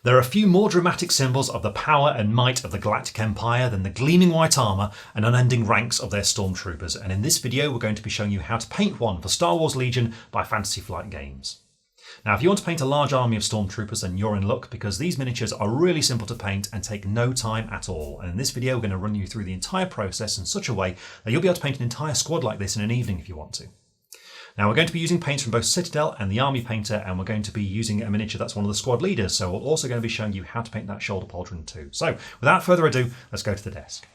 There are few more dramatic symbols of the power and might of the Galactic Empire than the gleaming white armour and unending ranks of their stormtroopers, and in this video we're going to be showing you how to paint one for Star Wars Legion by Fantasy Flight Games. Now if you want to paint a large army of stormtroopers, then you're in luck, because these miniatures are really simple to paint and take no time at all, and in this video we're going to run you through the entire process in such a way that you'll be able to paint an entire squad like this in an evening if you want to. Now we're going to be using paints from both Citadel and the Army Painter, and we're going to be using a miniature that's one of the squad leaders, so we're also going to be showing you how to paint that shoulder pauldron too. So without further ado, let's go to the desk.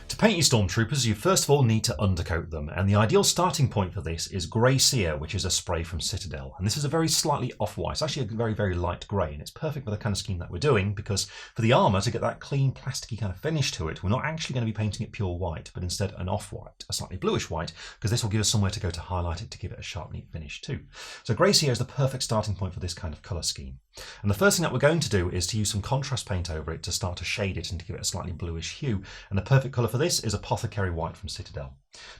To paint your stormtroopers, you first of all need to undercoat them, and the ideal starting point for this is grey Seer, which is a spray from Citadel. And this is a very slightly off-white, it's actually a very, very light grey, and it's perfect for the kind of scheme that we're doing, because for the armour, to get that clean, plasticky kind of finish to it, we're not actually going to be painting it pure white, but instead an off-white, a slightly bluish white, because this will give us somewhere to go to highlight it to give it a sharp, neat finish too. So grey Seer is the perfect starting point for this kind of colour scheme. And the first thing that we're going to do is to use some contrast paint over it to start to shade it and to give it a slightly bluish hue. And the perfect colour for this is Apothecary white from Citadel.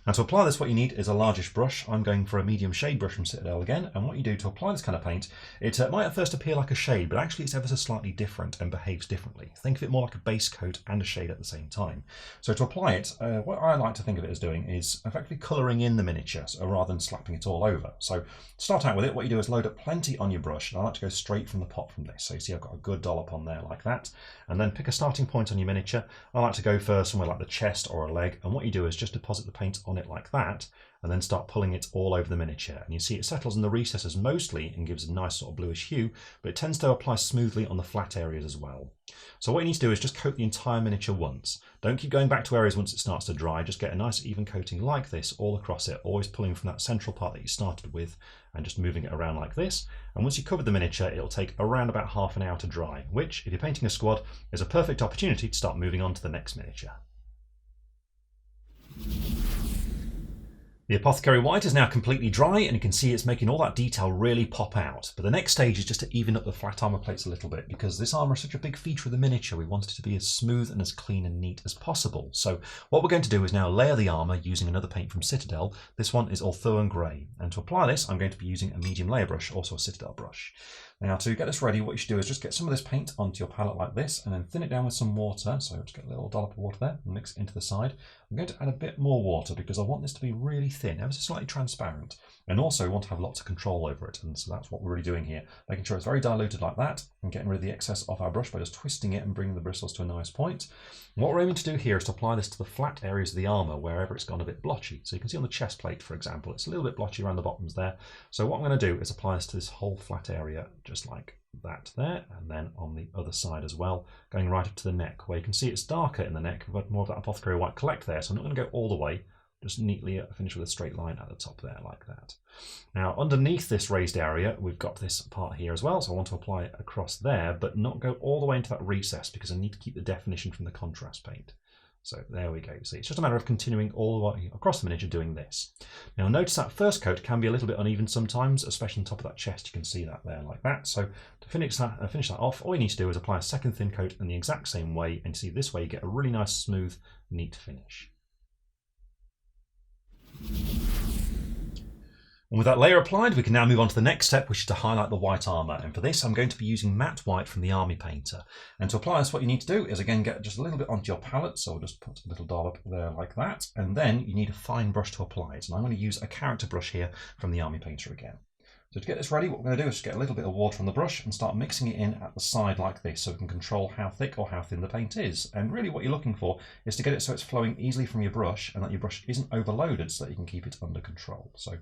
Now to apply this, what you need is a largish brush. I'm going for a medium shade brush from Citadel again, and what you do to apply this kind of paint, it might at first appear like a shade, but actually it's ever so slightly different and behaves differently. Think of it more like a base coat and a shade at the same time. So to apply it, what I like to think of it as doing is effectively colouring in the miniature rather than slapping it all over. So to start out with it, what you do is load up plenty on your brush, and I like to go straight from the pot from this. So you see I've got a good dollop on there like that, and then pick a starting point on your miniature. I like to go for somewhere like the chest or a leg, and what you do is just deposit the paint on it like that, and then start pulling it all over the miniature. And you see it settles in the recesses mostly and gives a nice sort of bluish hue, but it tends to apply smoothly on the flat areas as well. So what you need to do is just coat the entire miniature once. Don't keep going back to areas once it starts to dry, just get a nice even coating like this all across it, always pulling from that central part that you started with and just moving it around like this. And once you cover the miniature, it'll take around about half an hour to dry, which, if you're painting a squad, is a perfect opportunity to start moving on to the next miniature. The Apothecary white is now completely dry, and you can see it's making all that detail really pop out. But the next stage is just to even up the flat armour plates a little bit, because this armour is such a big feature of the miniature. We want it to be as smooth and as clean and neat as possible. So what we're going to do is now layer the armour using another paint from Citadel. This one is Ulthuan grey, and to apply this I'm going to be using a medium layer brush, also a Citadel brush. Now to get this ready, what you should do is just get some of this paint onto your palette like this, and then thin it down with some water. So just get a little dollop of water there and mix it into the side. I'm going to add a bit more water because I want this to be really thin, ever so slightly transparent, and also we want to have lots of control over it, and so that's what we're really doing here, making sure it's very diluted like that and getting rid of the excess off our brush by just twisting it and bringing the bristles to a nice point. And what we're aiming to do here is to apply this to the flat areas of the armour wherever it's gone a bit blotchy. So you can see on the chest plate, for example, it's a little bit blotchy around the bottoms there. So what I'm going to do is apply this to this whole flat area just like that there, and then on the other side as well, going right up to the neck, where you can see it's darker in the neck. We've got more of that Apothecary white collect there, so I'm not going to go all the way, just neatly finish with a straight line at the top there like that. Now underneath this raised area we've got this part here as well, so I want to apply it across there but not go all the way into that recess because I need to keep the definition from the contrast paint. So there we go. See, it's just a matter of continuing all the way across the miniature doing this. Now notice that first coat can be a little bit uneven sometimes, especially on top of that chest. You can see that there like that. So to finish that off, all you need to do is apply a second thin coat in the exact same way, and see this way you get a really nice smooth neat finish. And with that layer applied, we can now move on to the next step, which is to highlight the white armour. And for this, I'm going to be using matte white from the Army Painter. And to apply this, what you need to do is again get just a little bit onto your palette. So we'll just put a little dollop there like that. And then you need a fine brush to apply it. And I'm going to use a character brush here from the Army Painter again. So to get this ready, what we're going to do is just get a little bit of water on the brush and start mixing it in at the side like this, so we can control how thick or how thin the paint is. And really what you're looking for is to get it so it's flowing easily from your brush and that your brush isn't overloaded, so that you can keep it under control. So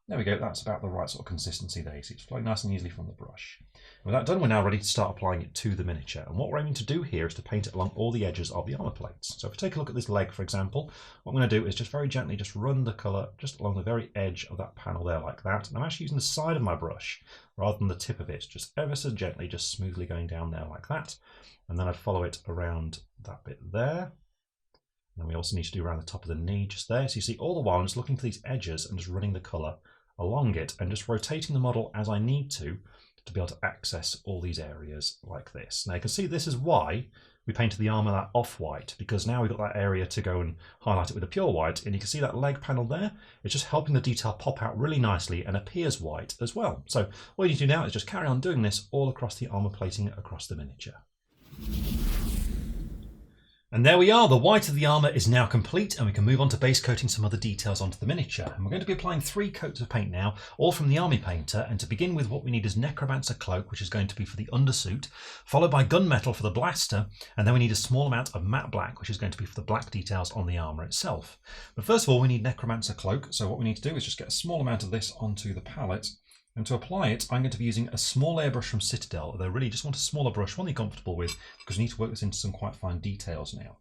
there we go, that's about the right sort of consistency there. So it's flowing nice and easily from the brush. With that done, we're now ready to start applying it to the miniature. And what we're aiming to do here is to paint it along all the edges of the armour plates. So if we take a look at this leg, for example, what I'm going to do is just very gently just run the colour just along the very edge of that panel there like that. And I'm actually using the side of my brush rather than the tip of it, just ever so gently, just smoothly going down there like that. And then I'd follow it around that bit there. And then we also need to do around the top of the knee just there. So you see all the while I'm just looking for these edges and just running the colour along it and just rotating the model as I need to to be able to access all these areas like this. Now you can see this is why we painted the armour that off-white, because now we've got that area to go and highlight it with a pure white, and you can see that leg panel there. It's just helping the detail pop out really nicely and appears white as well. So all you need to do now is just carry on doing this all across the armour plating across the miniature. And there we are, the white of the armour is now complete, and we can move on to base coating some other details onto the miniature. And we're going to be applying 3 coats of paint now, all from the army painter, and to begin with what we need is Necromancer Cloak, which is going to be for the undersuit, followed by gunmetal for the blaster, and then we need a small amount of matte black, which is going to be for the black details on the armour itself. But first of all we need Necromancer Cloak, so what we need to do is just get a small amount of this onto the palette. And to apply it, I'm going to be using a small airbrush from Citadel, although I really just want a smaller brush, one you're comfortable with, because we need to work this into some quite fine details now.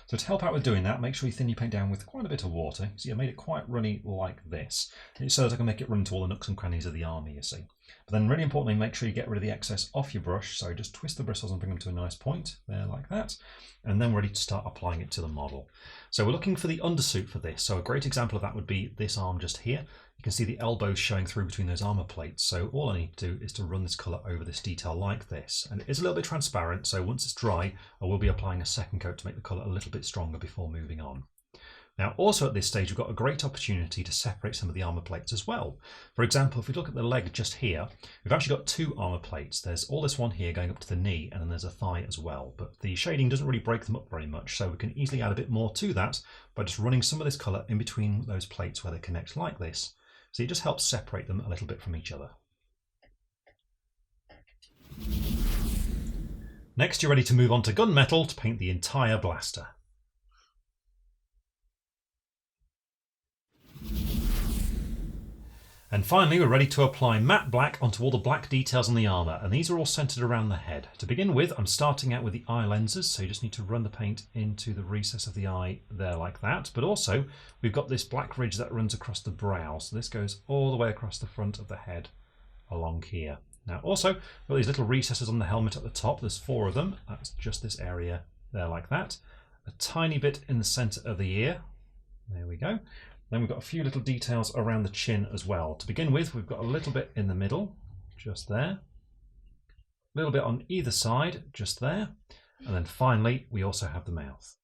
So to help out with doing that, make sure you thin your paint down with quite a bit of water. See, I made it quite runny like this, so that I can make it run to all the nooks and crannies of the army, you see. But then really importantly, make sure you get rid of the excess off your brush, so just twist the bristles and bring them to a nice point, there like that, and then we're ready to start applying it to the model. So we're looking for the undersuit for this, so a great example of that would be this arm just here. You can see the elbows showing through between those armour plates, so all I need to do is to run this colour over this detail like this. And it is a little bit transparent, so once it's dry, I will be applying a second coat to make the colour a little bit stronger before moving on. Now also at this stage we've got a great opportunity to separate some of the armour plates as well. For example, if we look at the leg just here, we've actually got 2 armour plates. There's all this one here going up to the knee, and then there's a thigh as well. But the shading doesn't really break them up very much, so we can easily add a bit more to that by just running some of this colour in between those plates where they connect like this. So it just helps separate them a little bit from each other. Next you're ready to move on to gunmetal to paint the entire blaster. And finally we're ready to apply matte black onto all the black details on the armour, and these are all centred around the head. To begin with, I'm starting out with the eye lenses, so you just need to run the paint into the recess of the eye there like that. But also we've got this black ridge that runs across the brow, so this goes all the way across the front of the head along here. Now also we've got these little recesses on the helmet at the top. There's 4 of them. That's just this area there like that. A tiny bit in the centre of the ear. There we go. Then we've got a few little details around the chin as well. To begin with, we've got a little bit in the middle, just there. A little bit on either side, just there. And then finally, we also have the mouth.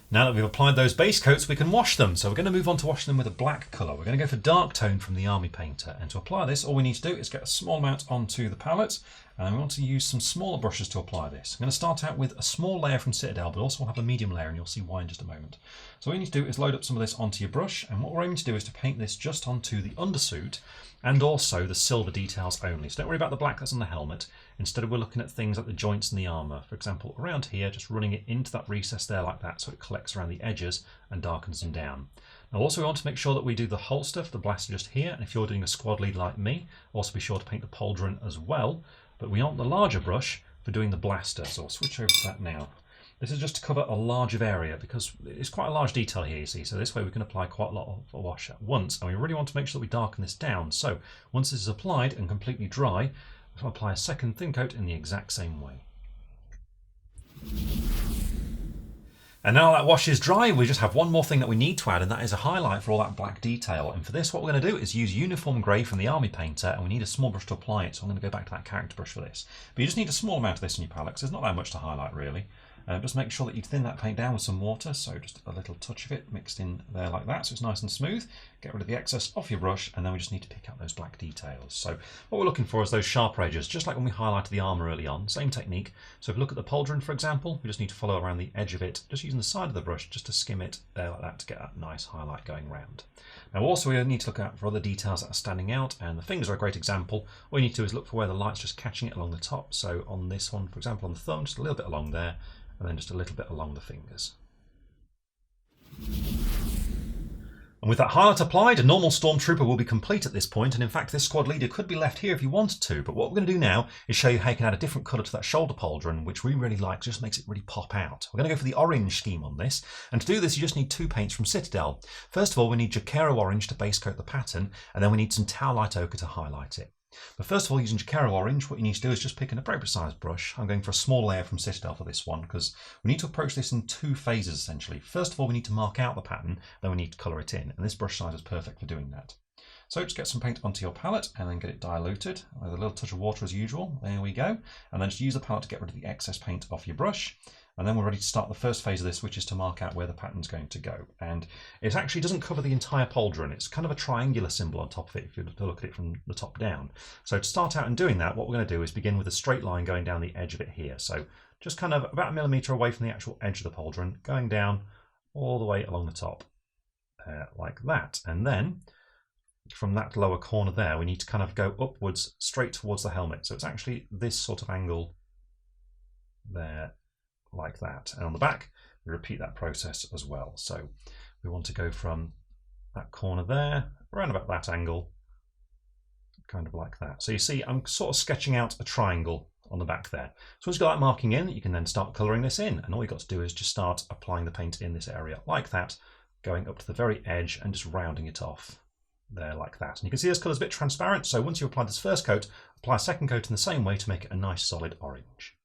Now that we've applied those base coats, we can wash them. So we're going to move on to washing them with a black colour. We're going to go for dark tone from the army painter. And to apply this, all we need to do is get a small amount onto the palette. And we want to use some smaller brushes to apply this. I'm going to start out with a small layer from Citadel, but also we'll have a medium layer, and you'll see why in just a moment. So all you need to do is load up some of this onto your brush, and what we're aiming to do is to paint this just onto the undersuit and also the silver details only. So don't worry about the black that's on the helmet. Instead we're looking at things like the joints in the armour. For example, around here, just running it into that recess there like that, so it collects around the edges and darkens them down. Now also we want to make sure that we do the holster for the blaster just here, and if you're doing a squad lead like me, also be sure to paint the pauldron as well. But we want the larger brush for doing the blaster, so I'll switch over to that now. This is just to cover a larger area because it's quite a large detail here, you see, so this way we can apply quite a lot of wash at once, and we really want to make sure that we darken this down. So once this is applied and completely dry, we'll apply a second thin coat in the exact same way. And now that wash is dry, we just have one more thing that we need to add, and that is a highlight for all that black detail. And for this, what we're going to do is use Uniform Grey from the Army Painter, and we need a small brush to apply it, so I'm going to go back to that character brush for this. But you just need a small amount of this on your palette, because there's not that much to highlight really. Just make sure that you thin that paint down with some water, so just a little touch of it mixed in there like that, so it's nice and smooth. Get rid of the excess off your brush, and then we just need to pick out those black details. So what we're looking for is those sharp edges, just like when we highlighted the armour early on, same technique. So if we look at the pauldron, for example, we just need to follow around the edge of it, just using the side of the brush just to skim it there like that to get that nice highlight going round. Now also we need to look out for other details that are standing out, and the fingers are a great example. All you need to do is look for where the light's just catching it along the top. So on this one, for example, on the thumb, just a little bit along there, and then just a little bit along the fingers. And with that highlight applied, a normal Stormtrooper will be complete at this point, and in fact this squad leader could be left here if you wanted to, but what we're going to do now is show you how you can add a different colour to that shoulder pauldron, which we really like, just makes it really pop out. We're going to go for the orange scheme on this, and to do this you just need 2 paints from Citadel. First of all we need Jokaero orange to base coat the pattern, and then we need some Towelite ochre to highlight it. But first of all, using Jokaero orange, what you need to do is just pick an appropriate sized brush. I'm going for a small layer from Citadel for this one because we need to approach this in 2 phases essentially. First of all, we need to mark out the pattern, then we need to colour it in, and this brush size is perfect for doing that. So just get some paint onto your palette and then get it diluted with a little touch of water as usual. There we go. And then just use the palette to get rid of the excess paint off your brush. And then we're ready to start the first phase of this, which is to mark out where the pattern's going to go. And it actually doesn't cover the entire pauldron. It's kind of a triangular symbol on top of it, if you look at it from the top down. So to start out in doing that, what we're going to do is begin with a straight line going down the edge of it here. So just kind of about 1 millimetre away from the actual edge of the pauldron, going down all the way along the top, like that. And then from that lower corner there, we need to kind of go upwards straight towards the helmet. So it's actually this sort of angle there, like that. And on the back, we repeat that process as well. So we want to go from that corner there, around about that angle, kind of like that. So you see, I'm sort of sketching out a triangle on the back there. So once you've got that marking in, you can then start colouring this in. And all you've got to do is just start applying the paint in this area, like that, going up to the very edge and just rounding it off there, like that. And you can see this colour's a bit transparent. So once you've applied this first coat, apply a second coat in the same way to make it a nice solid orange.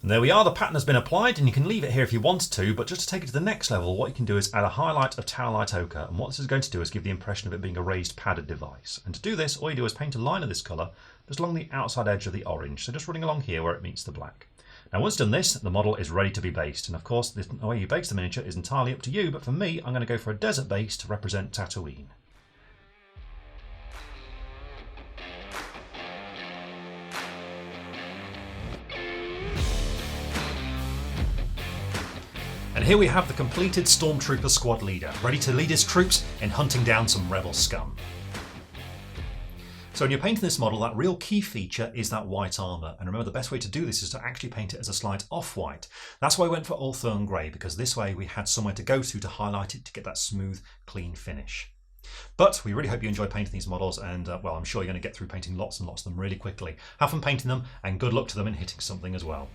And there we are, the pattern has been applied, and you can leave it here if you want to, but just to take it to the next level, what you can do is add a highlight of Towerlight Ochre, and what this is going to do is give the impression of it being a raised padded device. And to do this, all you do is paint a line of this colour just along the outside edge of the orange, so just running along here where it meets the black. Now once done this, the model is ready to be based, and of course the way you base the miniature is entirely up to you, but for me, I'm going to go for a desert base to represent Tatooine. And here we have the completed Stormtrooper squad leader, ready to lead his troops in hunting down some rebel scum. So when you're painting this model, that real key feature is that white armour. And remember, the best way to do this is to actually paint it as a slight off-white. That's why I went for Ulthuan grey, because this way we had somewhere to go to highlight it to get that smooth, clean finish. But we really hope you enjoy painting these models, and well, I'm sure you're going to get through painting lots and lots of them really quickly. Have fun painting them, and good luck to them in hitting something as well.